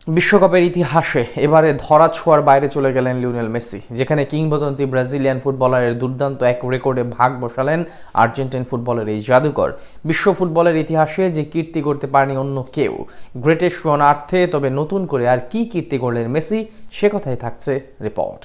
বিশ্বকাপের ইতিহাসে এবারে ধরাছোঁয়ার বাইরে চলে গেলেন লিওনেল মেসি, যেখানে কিংবদন্তি ব্রাজিলিয়ান ফুটবলারের দুর্দান্ত এক রেকর্ডে ভাগ বসালেন আর্জেন্টিন ফুটবলের এই জাদুকর। বিশ্ব ফুটবলের ইতিহাসে যে কীর্তি করতে পারেনি অন্য কেউ, গ্রেটেস্ট শরণার্থে। তবে নতুন করে আর কি কীর্তি করলেন মেসি, সে কথাই থাকছে রিপোর্ট।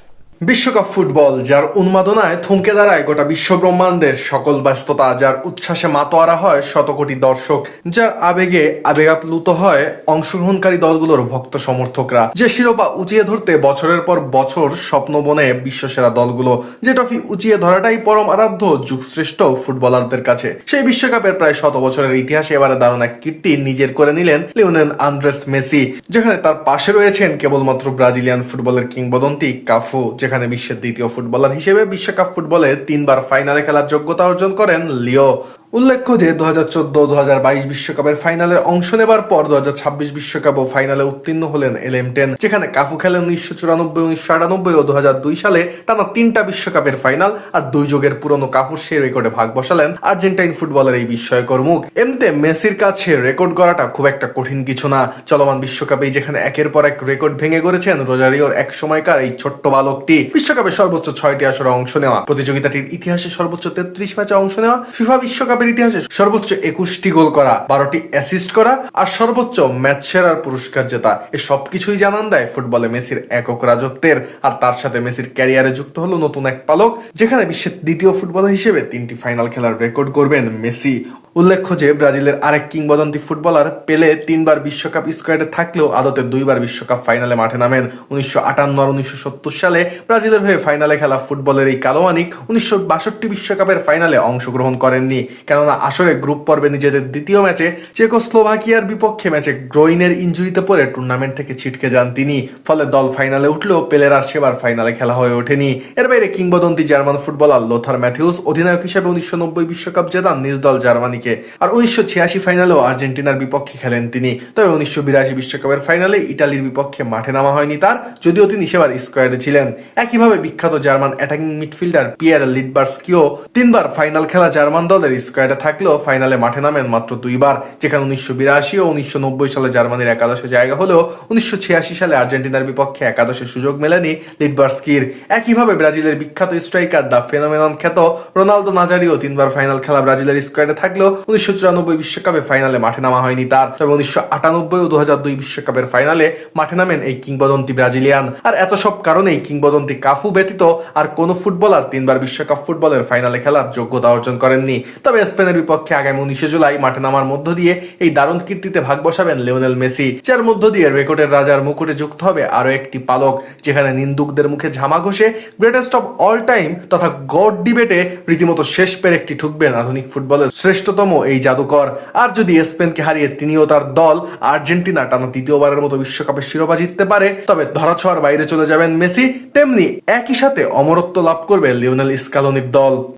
বিশ্বকাপ ফুটবল যার উন্মাদনায় থমকে দাঁড়ায় গোটা বিশ্ব ব্রহ্মাণ্ডের সকল ব্যস্ততা, যার উচ্ছ্বাসে মাতোয়ারা হয় শত কোটি দর্শক, যার আবেগে আবেগাপ্লুত হয় অংশগ্রহণকারী দলগুলোর ভক্ত সমর্থকরা, যে শিরোপা উঁচিয়ে ধরতে বছরের পর বছর স্বপ্ন বনে বিশ্বসেরা দলগুলো, যে ট্রফি উঁচিয়ে ধরাটাই পরম আরাধ্য যুগশ্রেষ্ঠ ফুটবলারদের কাছে, সেই বিশ্বকাপের প্রায় 100 বছরের ইতিহাসে এবারে দারুণ এক কীর্তি নিজের করে নিলেন লিওনেল আন্দ্রেস মেসি, যেখানে তার পাশে রয়েছেন কেবলমাত্র ব্রাজিলিয়ান ফুটবলের কিংবদন্তি কাফু, যেখানে বিশ্বের দ্বিতীয় ফুটবলার হিসেবে বিশ্বকাপ ফুটবলে 3 বার ফাইনালে খেলার যোগ্যতা অর্জন করেন লিও। উল্লেখ্য যে 2014-2022 বিশ্বকাপের ফাইনালে অংশ নেবার পর 2026 বিশ্বকাপও ফাইনালে উত্তীর্ণ হলেন এলএম10, যেখানে কাফু খেলেন 1994, 1998 ও 2002 সালে টানা 3টা বিশ্বকাপের ফাইনাল, আর 2 যুগের পুরনো কাফুর সেই রেকর্ডে ভাগ বসালেন আর্জেন্টাইন ফুটবলের এই বিস্ময়কর মুখ। এমনিতে মেসির কাছে রেকর্ড গড়াটা খুব একটা কঠিন কিছু না। চলমান বিশ্বকাপেই যেখানে একের পর এক রেকর্ড ভেঙে গড়েছেন রোজারিওর এক সময়কার এই ছোট্ট বালকটি, বিশ্বকাপে সর্বোচ্চ 6টি আসরে অংশ নেওয়া, প্রতিযোগিতাটির ইতিহাসে সর্বোচ্চ 33 ম্যাচে অংশ নেওয়া, ফিফা বিশ্বকাপ ইতিহাসে সর্বোচ্চ 21টি গোল করা, 12টি অ্যাসিস্ট করা, আর সর্বোচ্চ ম্যাচ সেরার পুরস্কার জেতা, এ সবকিছুই জানান দেয় ফুটবলে মেসির একক রাজত্বের। আর তার সাথে মেসির ক্যারিয়ারে যুক্ত হলো নতুন এক পালক, যেখানে বিশ্বের দ্বিতীয় ফুটবলার হিসেবে 3টি ফাইনাল খেলার রেকর্ড করবেন মেসি। উল্লেখ্য যে ব্রাজিলের আরেক কিংবদন্তি ফুটবলার পেলে 3 বার বিশ্বকাপ স্কোয়াডে থাকলেও আদতে 2 বার বিশ্বকাপ ফাইনালে মাঠে নামেন। 1958 আর 1970 সালে ব্রাজিলের হয়ে ফাইনালে খেলা ফুটবলের এই কালোমানিক 1962 বিশ্বকাপের ফাইনালে অংশগ্রহণ করেননি, কেননা আসরে গ্রুপ পর্বে নিজেদের দ্বিতীয় ম্যাচে চেকোস্লোভাকিয়ার বিপক্ষে ম্যাচে গ্রোইনের ইনজুরিতে পড়ে টুর্নামেন্ট থেকে ছিটকে যান তিনি। ফলে দল ফাইনালে উঠলেও পেলের আর সেবার ফাইনালে খেলা হয়ে ওঠেনি। এর বাইরে কিংবদন্তি জার্মান ফুটবলার লোথার ম্যাথিউস অধিনায়ক হিসেবে 1990 বিশ্বকাপ জেতান নিজ দল জার্মানি, আর 1986 ফাইনালেও আর্জেন্টিনার বিপক্ষে খেলেন তিনি। তবে 1982 বিশ্বকাপের ফাইনালে ইটালির বিপক্ষে মাঠে নামা হয়নি তার, যদিও তিনি সেবার স্কোয়াডে ছিলেন। একইভাবে বিখ্যাত জার্মান অ্যাটাকিং মিডফিল্ডার পিয়ার লিডবার্স্কিও 3 বার ফাইনাল খেলা জার্মান দলের স্কোয়াডে থাকলেও ফাইনালে মাঠে নামেন মাত্র 2 বার, যেখানে 1982 ও 1990 সালে জার্মানির একাদশে জায়গা হলেও 1986 সালে আর্জেন্টিনার বিপক্ষে একাদশে সুযোগ মেলেনি লিডবার্স্কির। একইভাবে ব্রাজিলের বিখ্যাত স্ট্রাইকার দ্য ফেনোমেনন খ্যাত রোনালদো নাজারিও 3 বার ফাইনাল খেলা ব্রাজিলের স্কোয়াডে থাকলেও 1994 বিশ্বকাপে ফাইনালে মাঠে নামা হয়নি তার। তবে 1998 ও 2002 বিশ্বকাপের ফাইনালে মাঠে নামেন এই কিংবদন্তি ব্রাজিলিয়ান। আর এত সব কারণেই কিংবদন্তি কাফু ব্যতীত আর কোন ফুটবলার 3 বার বিশ্বকাপ ফুটবলের ফাইনালে খেলার যোগ্যতা অর্জন করেননি। তবে স্পেনের বিপক্ষে আগামী 19 জুলাই মাঠে নামার মধ্য দিয়ে এই দারুণ কীর্তিতে ভাগ বসাবেন লিওনেল মেসি, যার মধ্য দিয়ে রেকর্ডের রাজার মুকুটে যুক্ত হবে আরো একটি পালক, যেখানে নিন্দুকদের মুখে ঝামা ঘষে গ্রেটেস্ট অফ অল টাইম তথা গড ডিবেটে রীতিমতো শেষ পেরেকটি ঠুকবেন আধুনিক ফুটবলের শ্রেষ্ঠতম এই জাদুকর। আর যদি স্পেনকে হারিয়ে তিনিও তার দল আর্জেন্টিনা টানা 3য়বারের মতো বিশ্বকাপের শিরোপা জিততে পারে, তবে ধরাছোঁয়ার বাইরে চলে যাবেন মেসি, তেমনি একই সাথে অমরত্ব লাভ করবে লিওনেল স্কালোনির দল।